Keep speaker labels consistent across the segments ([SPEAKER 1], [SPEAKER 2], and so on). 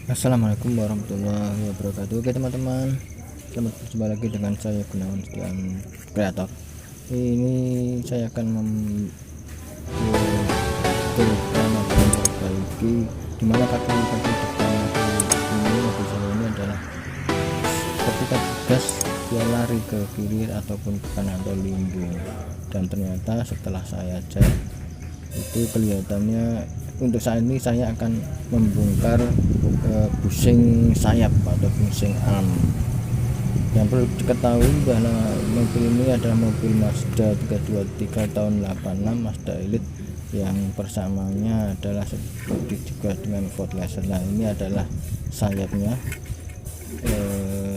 [SPEAKER 1] Assalamualaikum warahmatullahi wabarakatuh. Oke teman-teman, selamat berjumpa lagi dengan saya Gunawan Setiawan Kreator. Ini saya akan membetulkan atau memperbaiki dimana kaki-kaki depan ini mobil saya ini adalah ketika gas dia lari ke kiri ataupun ke kanan atau lingging, dan ternyata setelah saya cek itu kelihatannya untuk saat ini saya akan membongkar busing sayap atau busing arm. Yang perlu diketahui bahwa mobil ini adalah mobil Mazda 323 tahun 86 Mazda Elite yang persamanya adalah seperti juga dengan Ford Laser. Nah, ini adalah sayapnya,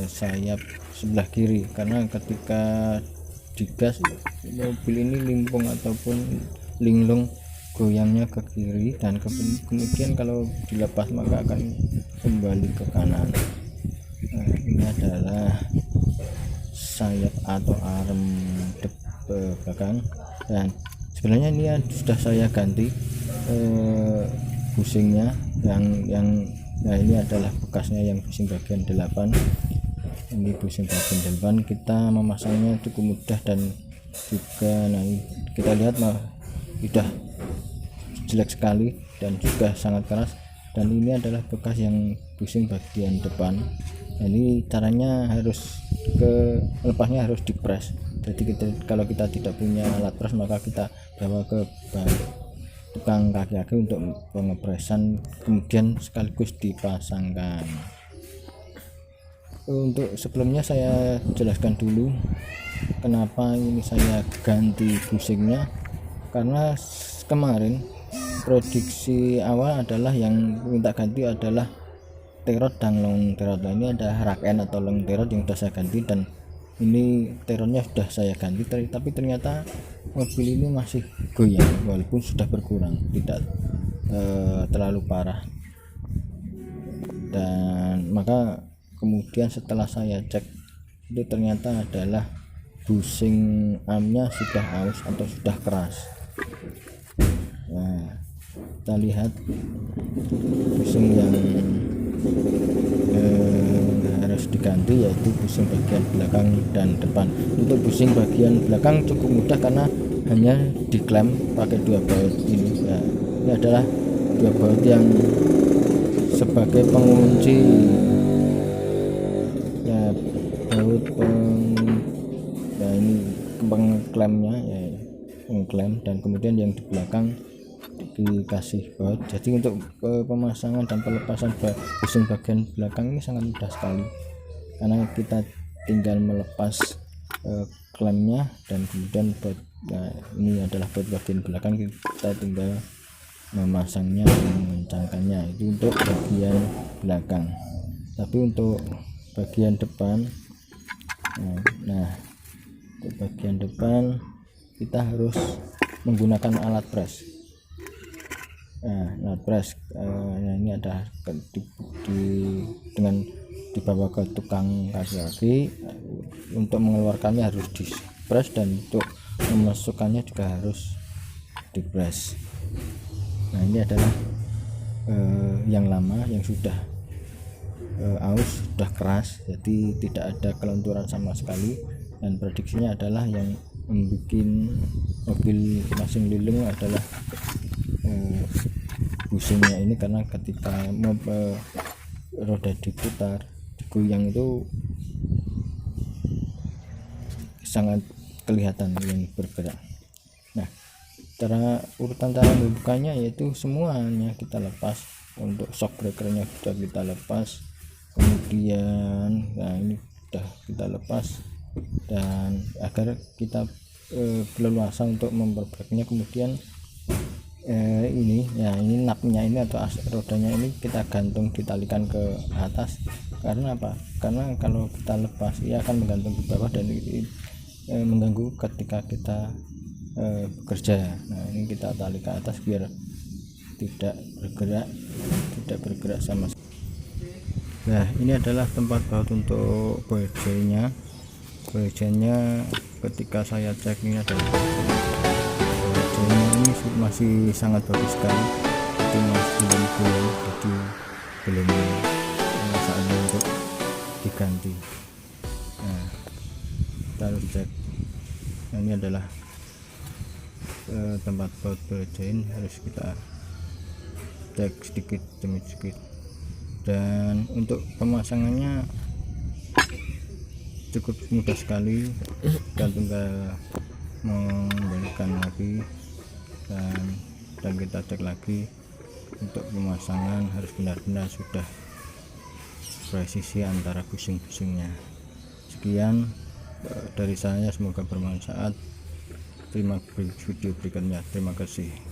[SPEAKER 1] sayap sebelah kiri, karena ketika digas mobil ini limpung ataupun linglung goyangnya ke kiri, dan kemudian kalau dilepas maka akan kembali ke kanan. Nah, ini adalah sayap atau arm belakang, dan sebenarnya ini sudah saya ganti busingnya nah ini adalah bekasnya yang busing bagian 8. Ini busing bagian 8 kita memasangnya cukup mudah, dan juga nah kita lihat sudah jelek sekali dan juga sangat keras, dan ini adalah bekas yang busing bagian depan. Ini caranya harus lepasnya harus dipres. Jadi kalau kita tidak punya alat pres maka kita bawa ke tukang kaki-kaki untuk pengepresan, kemudian sekaligus dipasangkan. Untuk sebelumnya saya jelaskan dulu kenapa ini saya ganti busingnya, karena kemarin prediksi awal adalah yang minta ganti adalah T-rod dan long T-rod. Ini ada rak N atau long T-rod yang sudah saya ganti, dan ini T-rodnya sudah saya ganti, tapi ternyata mobil ini masih goyang walaupun sudah berkurang, tidak terlalu parah. Dan maka kemudian setelah saya cek itu ternyata adalah busing armnya sudah aus atau sudah keras. Nah, kita lihat busing yang harus diganti yaitu busing bagian belakang dan depan. Untuk busing bagian belakang cukup mudah karena hanya diklem pakai 2 baut ini. Nah, ini adalah 2 baut yang sebagai pengunci ya, baut nah ini pengklemnya ya, pengklem, dan kemudian yang di belakang dikasih baut. Jadi untuk pemasangan dan pelepasan busing bagian belakang ini sangat mudah sekali, karena kita tinggal melepas klemnya dan kemudian baut. Nah, ini adalah baut bagian belakang, kita tinggal memasangnya dan mengencangkannya. Itu untuk bagian belakang. Tapi untuk bagian depan, nah untuk bagian depan kita harus menggunakan alat pres. Alat pres ini ada dengan dibawa ke tukang kaki-kaki. Untuk mengeluarkannya harus dipres, dan untuk memasukkannya juga harus dipres. Nah, ini adalah yang lama yang sudah aus, sudah keras, jadi tidak ada kelunturan sama sekali, dan prediksinya adalah yang membuat mobil masing lilin adalah busingnya ini, karena ketika roda diputar digoyang itu sangat kelihatan yang bergerak. Nah, urutan cara membukanya yaitu semuanya kita lepas. Untuk shock breakernya sudah kita lepas, kemudian nah ini sudah kita lepas, dan agar kita leluasa untuk memperbaikinya. Kemudian ini napnya ini atau rodanya ini kita gantung, ditalikan ke atas. Karena apa? Karena kalau kita lepas ia akan menggantung di bawah, dan mengganggu ketika kita bekerja. Nah, ini kita tali ke atas biar tidak bergerak sama sekali. Nah, ini adalah tempat baut untuk boyjennya. Ketika saya cek ini adalah ini masih sangat bagus sekali, jadi masih belum saatnya untuk diganti. Nah, kita harus cek. Nah, ini adalah tempat baut join, harus kita cek sedikit demi sedikit. Dan untuk pemasangannya cukup mudah sekali, kita tinggal membalikan lagi dan kita cek lagi. Untuk pemasangan harus benar-benar sudah presisi antara busing-busingnya. Sekian dari saya, semoga bermanfaat. Terima kasih video berikutnya. Terima kasih.